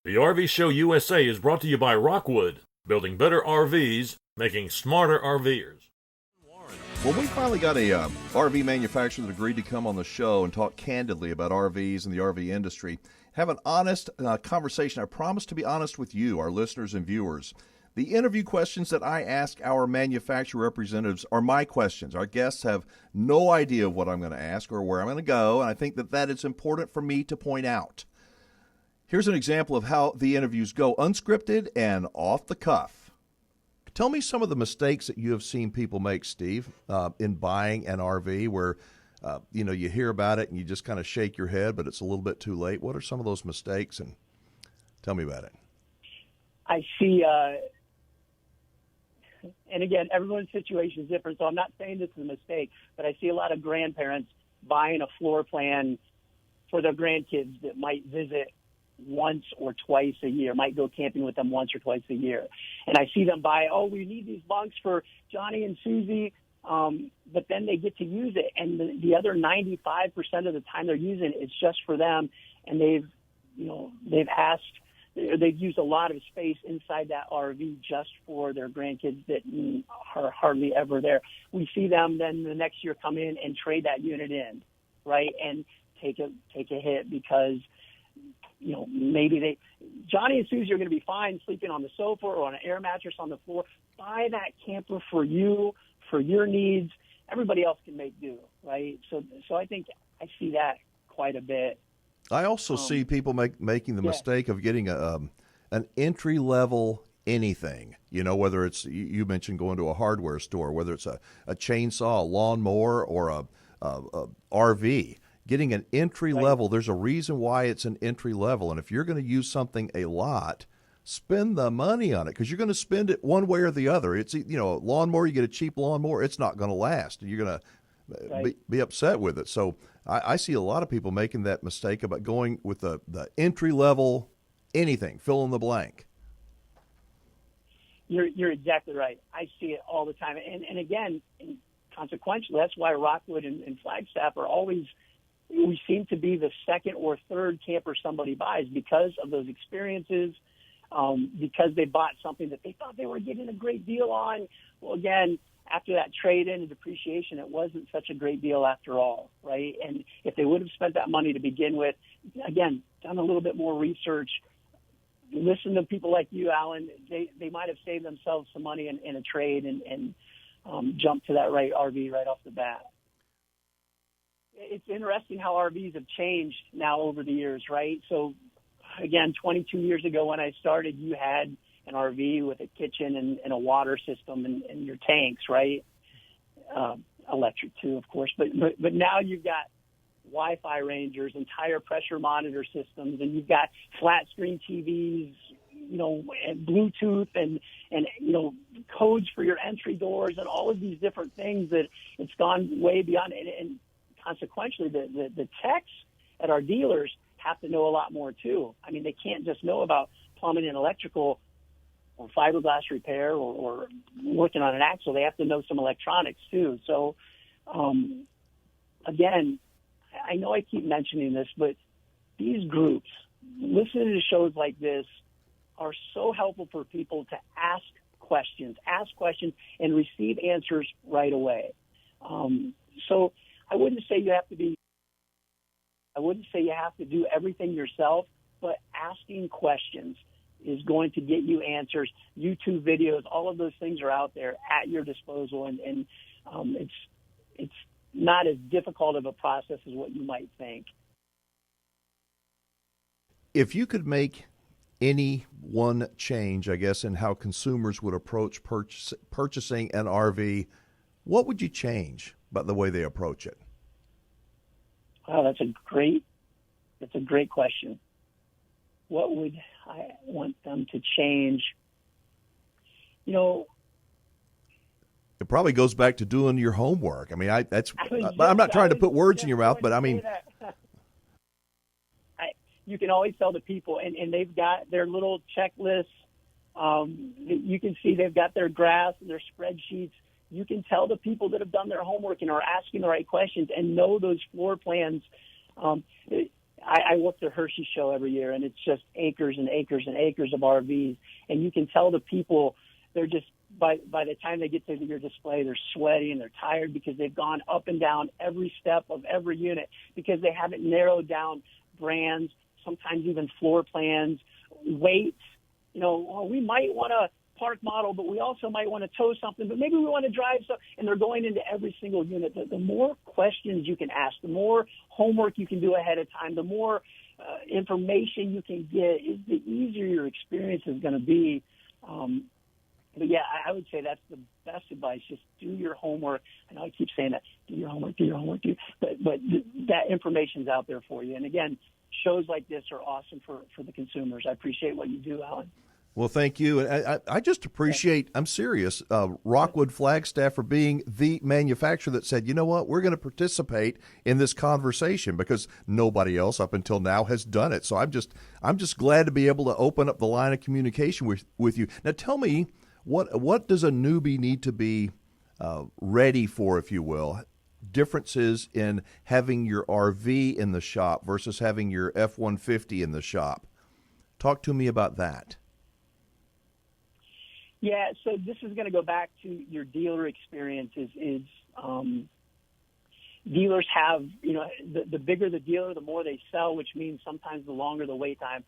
The RV Show USA is brought to you by Rockwood, building better RVs, making smarter RVers. Well, we finally got a RV manufacturer that agreed to come on the show and talk candidly about RVs and the RV industry. Have an honest conversation. I promise to be honest with you, our listeners and viewers. The interview questions that I ask our manufacturer representatives are my questions. Our guests have no idea of what I'm going to ask or where I'm going to go, and I think that is important for me to point out. Here's an example of how the interviews go, unscripted and off the cuff. Tell me some of the mistakes that you have seen people make, Steve, in buying an RV where, you hear about it and you just kind of shake your head, but it's a little bit too late. What are some of those mistakes? And tell me about it. I see, and again, everyone's situation is different, so I'm not saying this is a mistake, but I see a lot of grandparents buying a floor plan for their grandkids that might visit once or twice a year, might go camping with them once or twice a year. And I see them buy, we need these bunks for Johnny and Susie, but then they get to use it. And the other 95% of the time they're using it, it's just for them. And they've used a lot of space inside that RV just for their grandkids that are hardly ever there. We see them then the next year come in and trade that unit in, right, and take a hit because maybe Johnny and Susie are going to be fine sleeping on the sofa or on an air mattress on the floor. Buy that camper for you, for your needs. Everybody else can make do, right? So I think I see that quite a bit. I also see people making the mistake of getting an entry-level anything, whether it's, you mentioned going to a hardware store, whether it's a chainsaw, a lawnmower, or a RV. Getting an entry level, there's a reason why it's an entry level. And if you're going to use something a lot, spend the money on it because you're going to spend it one way or the other. It's, a lawnmower, you get a cheap lawnmower, it's not going to last. You're going to be upset with it. So I see a lot of people making that mistake about going with the entry level anything, fill in the blank. You're exactly right. I see it all the time. And again, consequentially, that's why Rockwood and Flagstaff are always – we seem to be the second or third camper somebody buys because of those experiences, because they bought something that they thought they were getting a great deal on. Well, again, after that trade-in and depreciation, it wasn't such a great deal after all, right? And if they would have spent that money to begin with, again, done a little bit more research, listen to people like you, Alan, they might have saved themselves some money in a trade and jumped to that right RV right off the bat. It's interesting how RVs have changed now over the years, right? So, again, 22 years ago when I started, you had an RV with a kitchen and a water system and your tanks, right? Electric too, of course. But now you've got Wi-Fi rangers and tire pressure monitor systems, and you've got flat screen TVs, and Bluetooth and codes for your entry doors and all of these different things that it's gone way beyond. And consequentially, the techs at our dealers have to know a lot more too. I mean, they can't just know about plumbing and electrical or fiberglass repair or working on an axle. They have to know some electronics too. So, again, I know I keep mentioning this, but these groups, listening to shows like this, are so helpful for people to ask questions, and receive answers right away. So I wouldn't say you have to do everything yourself, but asking questions is going to get you answers. YouTube videos, all of those things are out there at your disposal, and it's not as difficult of a process as what you might think. If you could make any one change, I guess, in how consumers would approach purchasing an RV, what would you change about the way they approach it? Wow, that's a great question. What would I want them to change? It probably goes back to doing your homework. I mean, I'm not trying to put words in your mouth, but I mean, you can always tell the people, and they've got their little checklists. You can see they've got their graphs and their spreadsheets. You can tell the people that have done their homework and are asking the right questions and know those floor plans. I work the Hershey show every year, and it's just acres and acres and acres of RVs. And you can tell the people, they're just, by the time they get to your display, they're sweaty and they're tired because they've gone up and down every step of every unit because they haven't narrowed down brands, sometimes even floor plans, weights. We might want a park model, but we also might want to tow something, but maybe we want to drive something. And they're going into every single unit. The more questions you can ask, the more homework you can do ahead of time, the more information you can get, the easier your experience is going to be. But yeah, I would say that's the best advice. Just do your homework. I know I keep saying that. Do your homework, but that information's out there for you. And again, shows like this are awesome for the consumers. I appreciate what you do, Alan. Well, thank you. I just appreciate, I'm serious, Rockwood Flagstaff for being the manufacturer that said, you know what, we're going to participate in this conversation because nobody else up until now has done it. So I'm just glad to be able to open up the line of communication with you. Now tell me, what does a newbie need to be ready for, if you will? Differences in having your RV in the shop versus having your F-150 in the shop. Talk to me about that. Yeah, so this is going to go back to your dealer experiences. Dealers have, the bigger the dealer, the more they sell, which means sometimes the longer the wait time.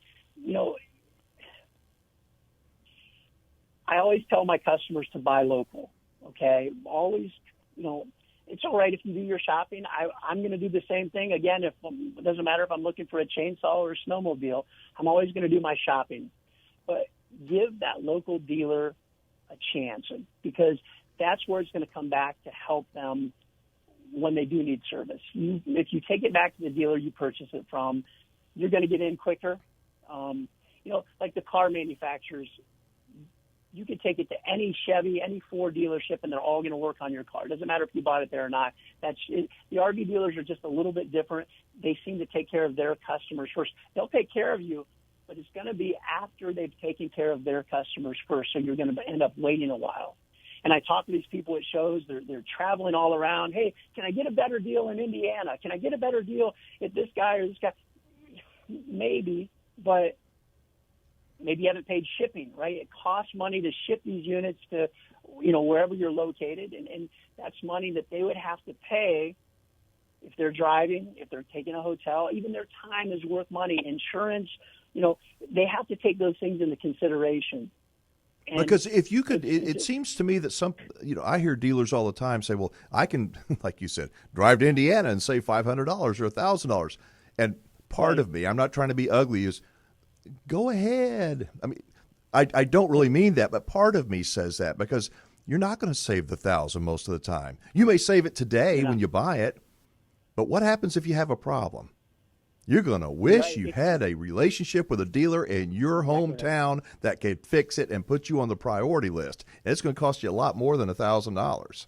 I always tell my customers to buy local, okay? Always, it's all right if you do your shopping. I'm going to do the same thing. Again, it doesn't matter if I'm looking for a chainsaw or a snowmobile. I'm always going to do my shopping. But give that local dealer a chance because that's where it's going to come back to help them when they do need service. If you take it back to the dealer you purchase it from, you're going to get in quicker. Like the car manufacturers, you can take it to any Chevy, any Ford dealership, and they're all going to work on your car. It doesn't matter if you bought it there or not. The RV dealers are just a little bit different. They seem to take care of their customers first. They'll take care of you, but it's going to be after they've taken care of their customers first, so you're going to end up waiting a while. And I talk to these people at shows. They're traveling all around. Hey, can I get a better deal in Indiana? Can I get a better deal at this guy or this guy? Maybe, but maybe you haven't paid shipping, right? It costs money to ship these units to, wherever you're located, and that's money that they would have to pay if they're driving, if they're taking a hotel. Even their time is worth money. Insurance, they have to take those things into consiration. And because if you could, it seems to me that I hear dealers all the time say, well, I can, like you said, drive to Indiana and save $500 or $1,000. And part of me, I'm not trying to be ugly, is go ahead. I mean, I don't really mean that, but part of me says that because you're not going to save the $1,000 most of the time. You may save it today when you buy it, but what happens if you have a problem? You're going to wish you had a relationship with a dealer in your hometown that could fix it and put you on the priority list. And it's going to cost you a lot more than $1,000.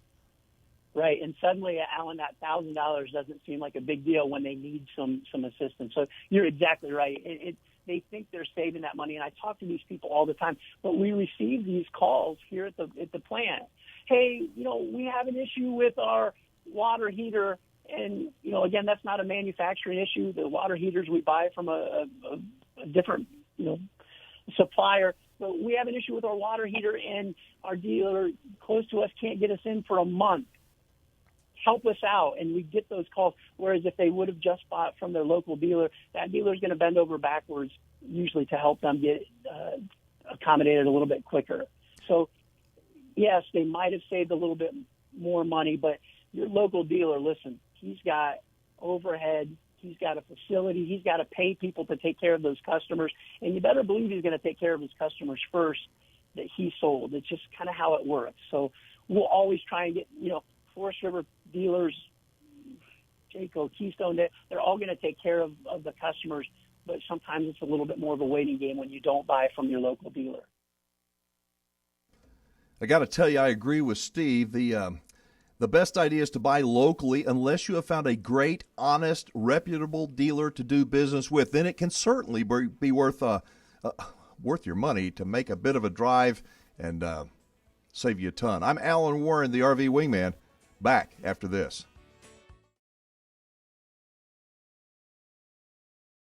Right, and suddenly, Alan, that $1,000 doesn't seem like a big deal when they need some assistance. So you're exactly right. They think they're saving that money, and I talk to these people all the time. But we receive these calls here at the plant. Hey, we have an issue with our water heater. And, again, that's not a manufacturing issue. The water heaters we buy from a different, supplier. But we have an issue with our water heater, and our dealer close to us can't get us in for a month. Help us out. And we get those calls, whereas if they would have just bought from their local dealer, that dealer is going to bend over backwards usually to help them get accommodated a little bit quicker. So, yes, they might have saved a little bit more money, but your local dealer, listen, he's got overhead, he's got a facility, he's got to pay people to take care of those customers, and you better believe he's going to take care of his customers first that he sold. It's just kind of how it works. So we'll always try and get, Forest River dealers, Jayco, Keystone, they're all going to take care of the customers, but sometimes it's a little bit more of a waiting game when you don't buy from your local dealer. I got to tell you, I agree with Steve. The best idea is to buy locally unless you have found a great, honest, reputable dealer to do business with. Then it can certainly be worth your money to make a bit of a drive and save you a ton. I'm Alan Warren, the RV Wingman. Back after this.